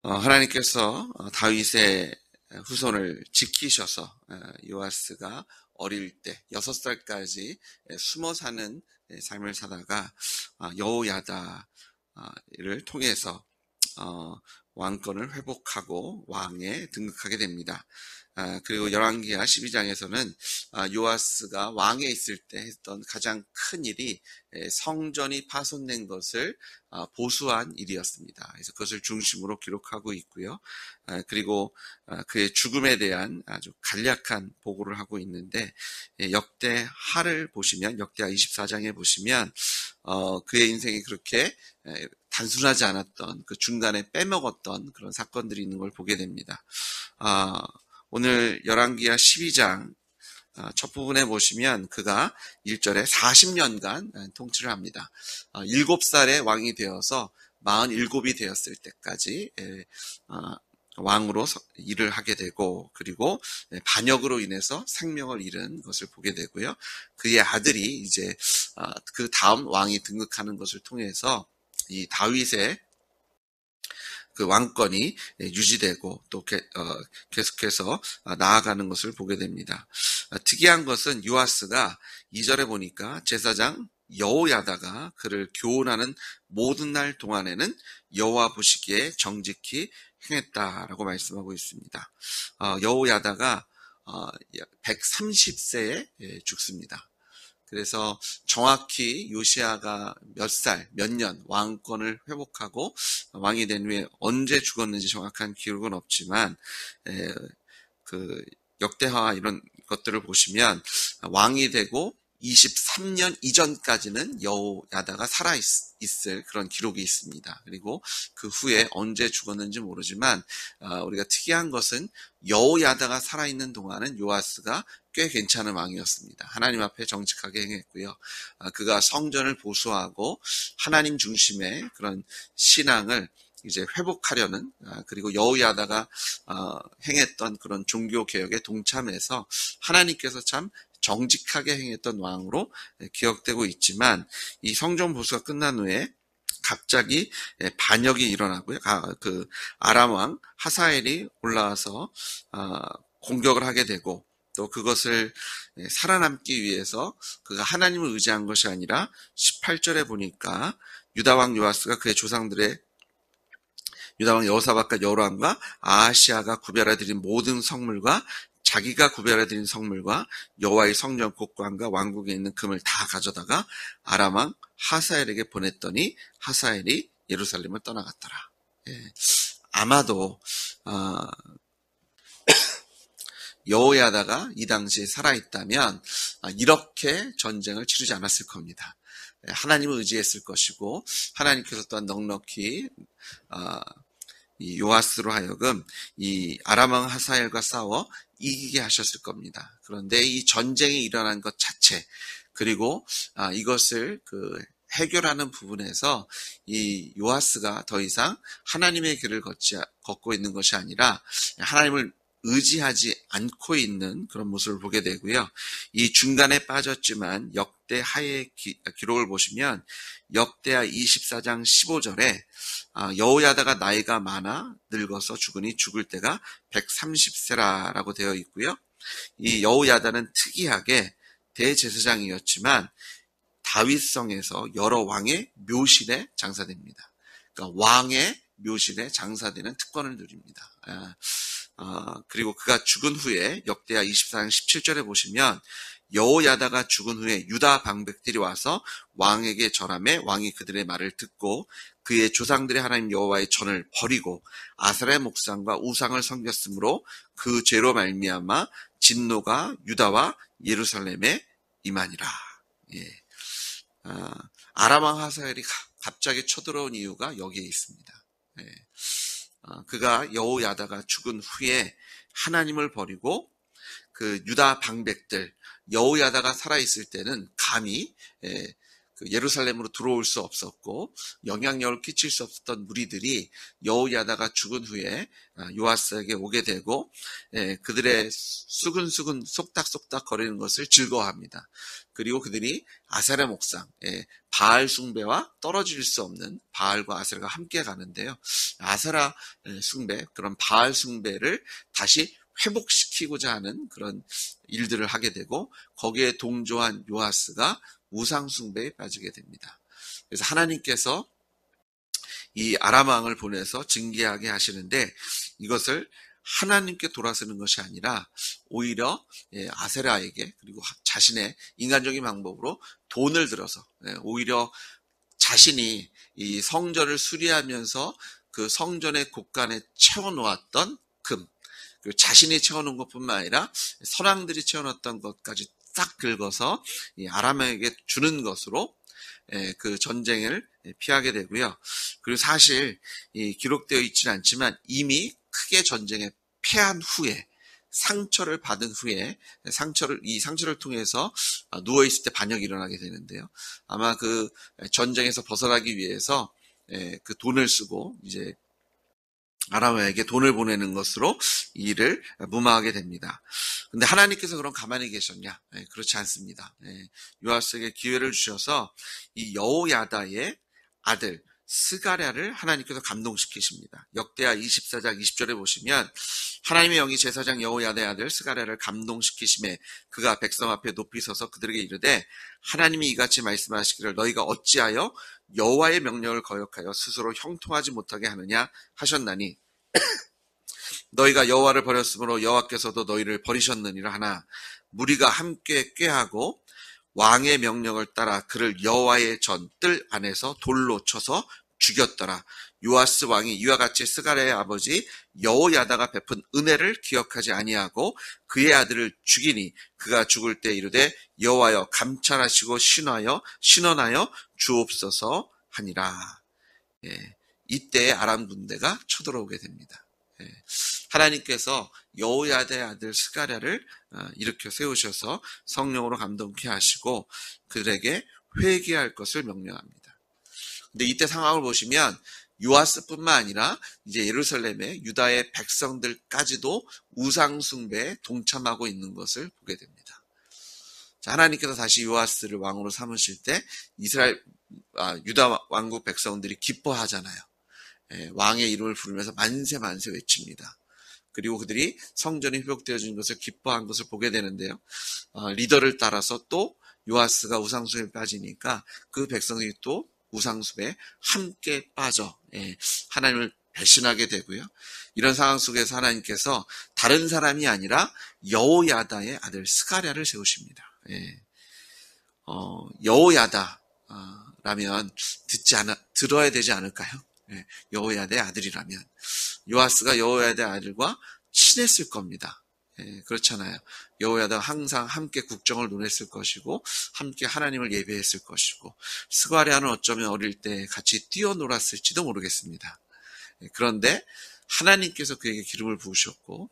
하나님께서 다윗의 후손을 지키셔서 요아스가 어릴 때 6살까지 숨어 사는 삶을 사다가 여호야다를 통해서 왕권을 회복하고 왕에 등극하게 됩니다. 그리고 열왕기하 12장에서는 요아스가 왕에 있을 때 했던 가장 큰 일이 성전이 파손된 것을 보수한 일이었습니다. 그래서 그것을 중심으로 기록하고 있고요. 그리고 그의 죽음에 대한 아주 간략한 보고를 하고 있는데, 역대하를 보시면, 역대하 24장에 보시면 그의 인생이 그렇게 단순하지 않았던, 그 중간에 빼먹었던 그런 사건들이 있는 걸 보게 됩니다. 오늘 열왕기하 12장 첫 부분에 보시면 그가 1절에 40년간 통치를 합니다. 7살에 왕이 되어서 47이 되었을 때까지 왕으로 일을 하게 되고, 그리고 반역으로 인해서 생명을 잃은 것을 보게 되고요. 그의 아들이 이제 그 다음 왕이 등극하는 것을 통해서 이 다윗의 그 왕권이 유지되고 또 계속해서 나아가는 것을 보게 됩니다. 특이한 것은 요아스가 2절에 보니까 제사장 여호야다가 그를 교훈하는 모든 날 동안에는 여호와 보시기에 정직히 행했다라고 말씀하고 있습니다. 여호야다가 130세에 죽습니다. 그래서 정확히 요시야가 몇 살, 몇 년 왕권을 회복하고 왕이 된 후에 언제 죽었는지 정확한 기록은 없지만, 그 역대하 이런 것들을 보시면 왕이 되고 23년 이전까지는 여호야다가 살아있을 그런 기록이 있습니다. 그리고 그 후에 언제 죽었는지 모르지만, 우리가 특이한 것은 여호야다가 살아있는 동안은 요아스가 꽤 괜찮은 왕이었습니다. 하나님 앞에 정직하게 행했고요. 그가 성전을 보수하고 하나님 중심의 그런 신앙을 이제 회복하려는, 그리고 여호야다가 행했던 그런 종교 개혁에 동참해서 하나님께서 참 정직하게 행했던 왕으로 기억되고 있지만, 이 성전 보수가 끝난 후에 갑자기 반역이 일어나고요. 그 아람 왕 하사엘이 올라와서 공격을 하게 되고, 또 그것을 살아남기 위해서 그가 하나님을 의지한 것이 아니라 18절에 보니까 유다왕 요아스가 그의 조상들의 유다왕 여호사밧과 여로함과 아하시아가 구별해 드린 모든 성물과 자기가 구별해 드린 성물과 여호와의 성전 곡관과 왕국에 있는 금을 다 가져다가 아람 왕 하사엘에게 보냈더니 하사엘이 예루살렘을 떠나갔더라. 아마도 여호야다가 이 당시에 살아있다면 이렇게 전쟁을 치르지 않았을 겁니다. 하나님을 의지했을 것이고, 하나님께서 또한 넉넉히 이 요아스로 하여금 이 아람 왕 하사엘과 싸워 이기게 하셨을 겁니다. 그런데 이 전쟁이 일어난 것 자체, 그리고 이것을 해결하는 부분에서 이 요아스가 더 이상 하나님의 길을 걷고 있는 것이 아니라 하나님을 의지하지 않고 있는 그런 모습을 보게 되고요. 이 중간에 빠졌지만 역대하의 기록을 보시면 역대하 24장 15절에 여호야다가 나이가 많아 늙어서 죽으니 죽을 때가 130세라라고 되어 있고요. 이 여호야다는 특이하게 대제사장이었지만 다윗성에서 여러 왕의 묘실에 장사됩니다. 그러니까 왕의 묘실에 장사되는 특권을 누립니다. 그리고 그가 죽은 후에 역대하 24장 17절에 보시면 여호야다가 죽은 후에 유다 방백들이 와서 왕에게 절하매 왕이 그들의 말을 듣고 그의 조상들의 하나님 여호와의 전을 버리고 아세라 목상과 우상을 섬겼으므로 그 죄로 말미암아 진노가 유다와 예루살렘에 임하니라. 아람 왕 하사엘이 갑자기 쳐들어온 이유가 여기에 있습니다. 그가 여호야다가 죽은 후에 하나님을 버리고 그 유다 방백들, 여호야다가 살아있을 때는 감히 예루살렘으로 들어올 수 없었고 영향력을 끼칠 수 없었던 무리들이 여호야다가 죽은 후에 요아스에게 오게 되고 그들의 수근수근 속닥속닥 거리는 것을 즐거워합니다. 그리고 그들이 아세라 목상, 바알 숭배와 떨어질 수 없는 바알과 아세라가 함께 가는데요. 아세라 숭배, 그런 바알 숭배를 다시 회복시키고자 하는 그런 일들을 하게 되고 거기에 동조한 요아스가 우상 숭배에 빠지게 됩니다. 그래서 하나님께서 이 아람 왕을 보내서 징계하게 하시는데 이것을 하나님께 돌아서는 것이 아니라 오히려 아세라에게 그리고 자신의 인간적인 방법으로 돈을 들어서 오히려 자신이 이 성전을 수리하면서 그 성전의 곳간에 채워놓았던 금, 그리고 자신이 채워놓은 것뿐만 아니라 선왕들이 채워놨던 것까지 싹 긁어서 이 아람에게 주는 것으로 그 전쟁을 피하게 되고요. 그리고 사실 기록되어 있지는 않지만 이미 크게 전쟁에 패한 후에 상처를 받은 후에 이 상처를 통해서 누워있을 때 반역이 일어나게 되는데요. 아마 그 전쟁에서 벗어나기 위해서 그 돈을 쓰고 이제 아람에게 돈을 보내는 것으로 이 일을 무마하게 됩니다. 근데 하나님께서 그럼 가만히 계셨냐? 그렇지 않습니다. 요아스에게 기회를 주셔서 이 여호야다의 아들 스가랴를 하나님께서 감동시키십니다. 역대하 24장 20절에 보시면 하나님의 영이 제사장 여호야다의 아들 스가랴를 감동시키심에 그가 백성 앞에 높이 서서 그들에게 이르되 하나님이 이같이 말씀하시기를 너희가 어찌하여 여호와의 명령을 거역하여 스스로 형통하지 못하게 하느냐 하셨나니 너희가 여호와를 버렸으므로 여호와께서도 너희를 버리셨느니라 하나 무리가 함께 꾀하고 왕의 명령을 따라 그를 여호와의 전 뜰 안에서 돌로 쳐서 죽였더라. 요아스 왕이 이와 같이 스가랴의 아버지 여호야다가 베푼 은혜를 기억하지 아니하고 그의 아들을 죽이니 그가 죽을 때 이르되 여호와여 감찰하시고 신원하여 주옵소서 하니라. 이때 아람 군대가 쳐들어오게 됩니다. 하나님께서 여호야다의 아들 스가랴를 일으켜 세우셔서 성령으로 감동케 하시고 그들에게 회개할 것을 명령합니다. 근데 이때 상황을 보시면 요아스뿐만 아니라 이제 예루살렘의 유다의 백성들까지도 우상 숭배에 동참하고 있는 것을 보게 됩니다. 자, 하나님께서 다시 요아스를 왕으로 삼으실 때 유다 왕국 백성들이 기뻐하잖아요. 왕의 이름을 부르면서 만세 만세 외칩니다. 그리고 그들이 성전이 회복되어진 것을 기뻐한 것을 보게 되는데요. 리더를 따라서 또 요아스가 우상숭배에 빠지니까 그 백성들이 또 우상숭배에 함께 빠져 하나님을 배신하게 되고요. 이런 상황 속에서 하나님께서 다른 사람이 아니라 여호야다의 아들 스가랴를 세우십니다. 여호야다라면 들어야 되지 않을까요? 여호야다의 아들이라면 요아스가 여호야다의 아들과 친했을 겁니다. 그렇잖아요. 여호야다가 항상 함께 국정을 논했을 것이고 함께 하나님을 예배했을 것이고 스가랴는 어쩌면 어릴 때 같이 뛰어놀았을지도 모르겠습니다. 그런데 하나님께서 그에게 기름을 부으셨고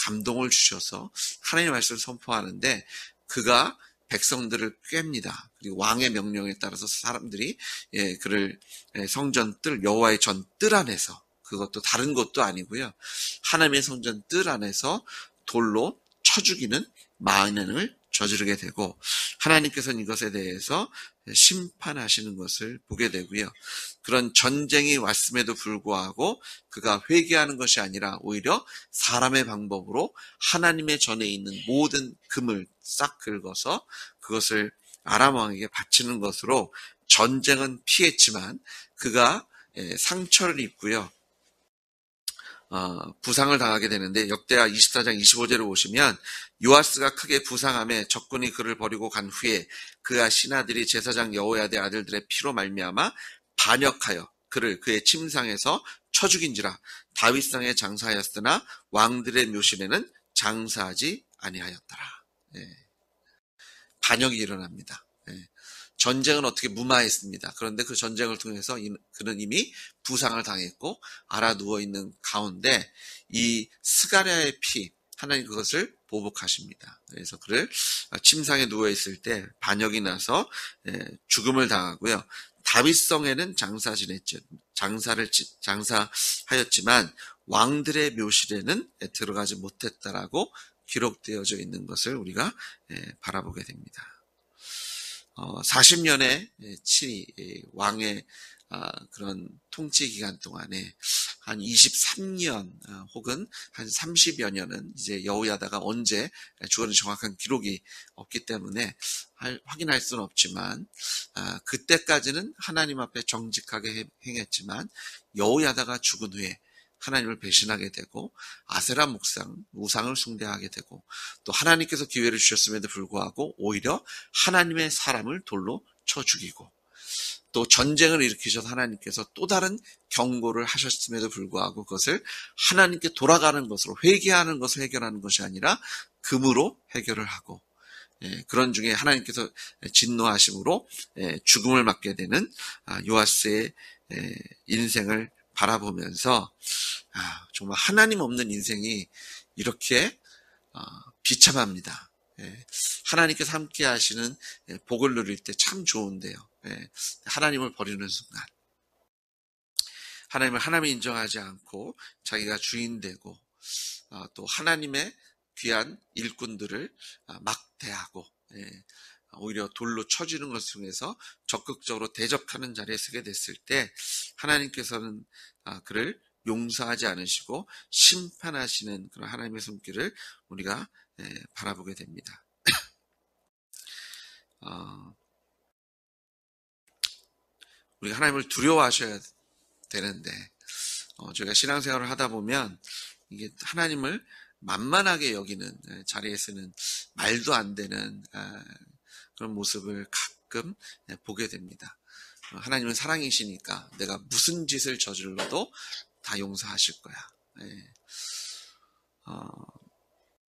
감동을 주셔서 하나님의 말씀을 선포하는데 그가 백성들을 꿰입니다. 그리고 왕의 명령에 따라서 사람들이 그를 성전 뜰 여호와의 전 뜰 안에서 그것도 다른 것도 아니고요. 하나님의 성전 뜰 안에서 돌로 쳐 죽이는 만행을 저지르게 되고 하나님께서는 이것에 대해서 심판하시는 것을 보게 되고요. 그런 전쟁이 왔음에도 불구하고 그가 회개하는 것이 아니라 오히려 사람의 방법으로 하나님의 전에 있는 모든 금을 싹 긁어서 그것을 아람 왕에게 바치는 것으로 전쟁은 피했지만 그가 상처를 입고요. 부상을 당하게 되는데 역대하 24장 25절을 보시면 요아스가 크게 부상함에 적군이 그를 버리고 간 후에 그가 신하들이 제사장 여호야다의 아들들의 피로 말미암아 반역하여 그를 그의 침상에서 쳐 죽인지라 다윗상에 장사하였으나 왕들의 묘실에는 장사하지 아니하였더라. 반역이 일어납니다. 전쟁은 어떻게 무마했습니다. 그런데 그 전쟁을 통해서 그는 이미 부상을 당했고 알아 누워있는 가운데 이 스가랴의 피, 하나님 그것을 보복하십니다. 그래서 그를 침상에 누워있을 때 반역이 나서 죽음을 당하고요. 다윗성에는 장사하였지만 왕들의 묘실에는 들어가지 못했다라고 기록되어져 있는 것을 우리가 바라보게 됩니다. 40년의 왕의 그런 통치 기간 동안에 한 23년 혹은 한 30여 년은 이제 여호야다가 언제 죽었는지 정확한 기록이 없기 때문에 확인할 수는 없지만 그때까지는 하나님 앞에 정직하게 행했지만 여호야다가 죽은 후에 하나님을 배신하게 되고 아세라 우상을 숭배하게 되고 또 하나님께서 기회를 주셨음에도 불구하고 오히려 하나님의 사람을 돌로 쳐 죽이고 또 전쟁을 일으키셔서 하나님께서 또 다른 경고를 하셨음에도 불구하고 그것을 하나님께 돌아가는 것으로 회개하는 것을 해결하는 것이 아니라 금으로 해결을 하고 그런 중에 하나님께서 진노하심으로 죽음을 맞게 되는 요아스의 인생을 바라보면서 정말 하나님 없는 인생이 이렇게 비참합니다. 하나님께서 함께 하시는 복을 누릴 때 참 좋은데요. 하나님을 버리는 순간 하나님을 하나님 인정하지 않고 자기가 주인 되고 또 하나님의 귀한 일꾼들을 막대하고 오히려 돌로 쳐주는 것을 통해서 적극적으로 대적하는 자리에 서게 됐을 때 하나님께서는 그를 용서하지 않으시고 심판하시는 그런 하나님의 손길을 우리가 바라보게 됩니다. 우리가 하나님을 두려워하셔야 되는데 저희가 신앙생활을 하다 보면 이게 하나님을 만만하게 여기는 자리에서는 말도 안 되는 그런 모습을 가끔 보게 됩니다. 하나님은 사랑이시니까 내가 무슨 짓을 저질러도 다 용서하실 거야.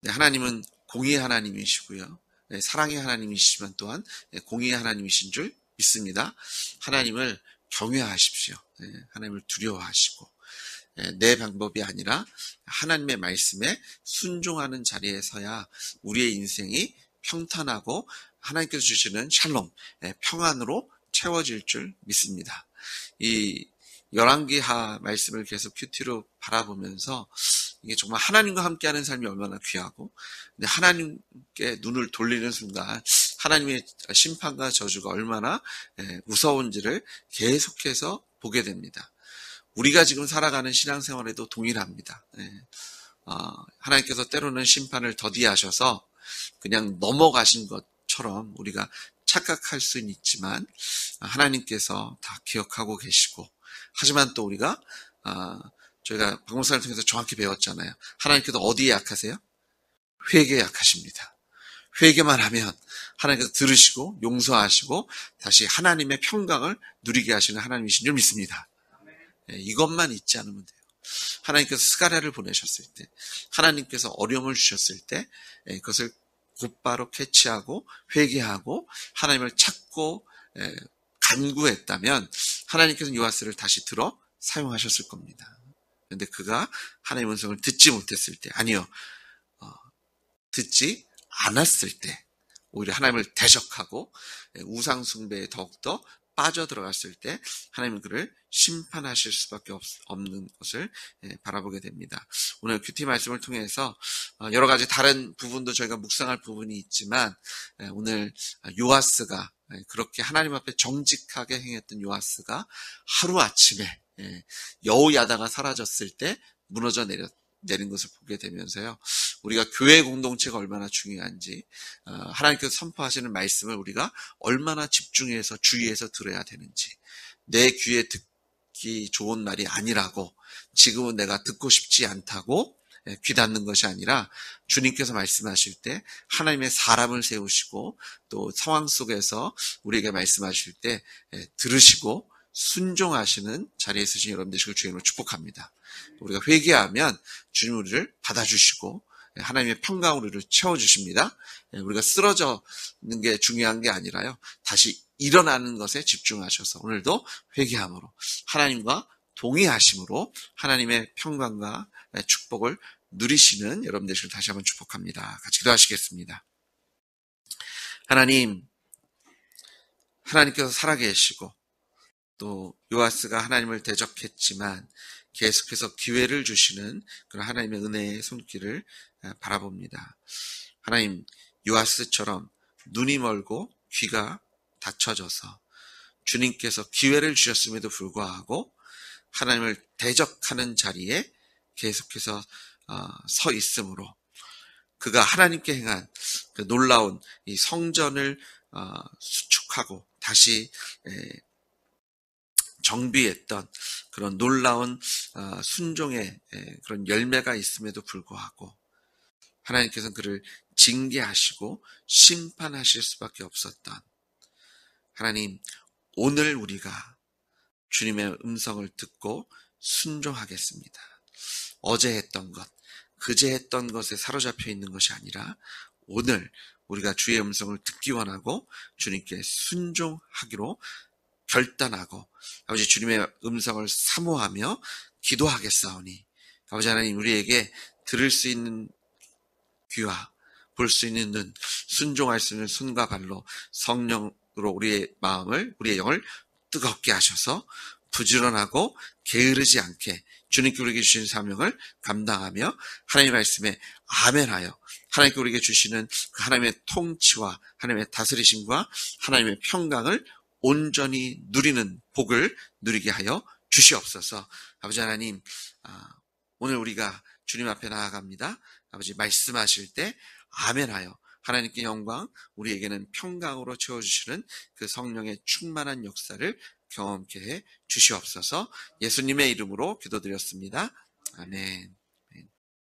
하나님은 공의의 하나님이시고요. 사랑의 하나님이시지만 또한 공의의 하나님이신 줄 믿습니다. 하나님을 경외하십시오. 하나님을 두려워하시고 내 방법이 아니라 하나님의 말씀에 순종하는 자리에 서야 우리의 인생이 평탄하고 하나님께서 주시는 샬롬, 평안으로 채워질 줄 믿습니다. 이 열왕기하 말씀을 계속 큐티로 바라보면서 이게 정말 하나님과 함께하는 삶이 얼마나 귀하고 근데 하나님께 눈을 돌리는 순간 하나님의 심판과 저주가 얼마나 무서운지를 계속해서 보게 됩니다. 우리가 지금 살아가는 신앙생활에도 동일합니다. 하나님께서 때로는 심판을 더디하셔서 그냥 넘어가신 것처럼 우리가 착각할 수는 있지만 하나님께서 다 기억하고 계시고 하지만 또 우리가 저희가 박목사를 통해서 정확히 배웠잖아요. 하나님께서 어디에 약하세요? 회개에 약하십니다. 회개만 하면 하나님께서 들으시고 용서하시고 다시 하나님의 평강을 누리게 하시는 하나님이신 줄 믿습니다. 이것만 잊지 않으면 돼요. 하나님께서 스가랴를 보내셨을 때 하나님께서 어려움을 주셨을 때 그것을 곧바로 캐치하고 회개하고 하나님을 찾고 간구했다면 하나님께서는 요아스를 다시 들어 사용하셨을 겁니다. 그런데 그가 하나님의 음성을 듣지 못했을 때 아니요 듣지 않았을 때 오히려 하나님을 대적하고 우상 숭배에 더욱더 빠져들어갔을 때 하나님은 그를 심판하실 수밖에 없는 것을 바라보게 됩니다. 오늘 큐티 말씀을 통해서 여러 가지 다른 부분도 저희가 묵상할 부분이 있지만 오늘 요아스가 그렇게 하나님 앞에 정직하게 행했던 요아스가 하루아침에 여호야다가 사라졌을 때 무너져 내린 것을 보게 되면서요. 우리가 교회 공동체가 얼마나 중요한지 하나님께서 선포하시는 말씀을 우리가 얼마나 집중해서 주의해서 들어야 되는지 내 귀에 듣기 좋은 말이 아니라고 지금은 내가 듣고 싶지 않다고 귀 닫는 것이 아니라 주님께서 말씀하실 때 하나님의 사람을 세우시고 또 상황 속에서 우리에게 말씀하실 때 들으시고 순종하시는 자리에 있으신 여러분 되시길 주님으로 축복합니다. 우리가 회개하면 주님 우리를 받아주시고 하나님의 평강으로 우리를 채워주십니다. 우리가 쓰러지는 게 중요한 게 아니라요. 다시 일어나는 것에 집중하셔서 오늘도 회개함으로 하나님과 동의하심으로 하나님의 평강과 축복을 누리시는 여러분 되시길 다시 한번 축복합니다. 같이 기도하시겠습니다. 하나님, 하나님께서 살아계시고 또 요아스가 하나님을 대적했지만 계속해서 기회를 주시는 그런 하나님의 은혜의 손길을 바라봅니다. 하나님, 요아스처럼 눈이 멀고 귀가 닫혀져서 주님께서 기회를 주셨음에도 불구하고 하나님을 대적하는 자리에 계속해서 서 있으므로 그가 하나님께 행한 그 놀라운 이 성전을 수축하고 다시 정비했던 그런 놀라운 순종의 그런 열매가 있음에도 불구하고 하나님께서는 그를 징계하시고 심판하실 수밖에 없었던 하나님, 오늘 우리가 주님의 음성을 듣고 순종하겠습니다. 어제 했던 것, 그제 했던 것에 사로잡혀 있는 것이 아니라 오늘 우리가 주의 음성을 듣기 원하고 주님께 순종하기로 결단하고 아버지 주님의 음성을 사모하며 기도하겠사오니 아버지 하나님 우리에게 들을 수 있는 귀와 볼 수 있는 눈, 순종할 수 있는 손과 발로 성령으로 우리의 마음을, 우리의 영을 뜨겁게 하셔서 부지런하고 게으르지 않게 주님께 우리에게 주신 사명을 감당하며 하나님의 말씀에 아멘하여 하나님께 우리에게 주시는 그 하나님의 통치와 하나님의 다스리심과 하나님의 평강을 온전히 누리는 복을 누리게 하여 주시옵소서. 아버지 하나님, 오늘 우리가 주님 앞에 나아갑니다. 아버지 말씀하실 때 아멘하여 하나님께 영광, 우리에게는 평강으로 채워주시는 그 성령의 충만한 역사를 경험케 해 주시옵소서. 예수님의 이름으로 기도드렸습니다. 아멘.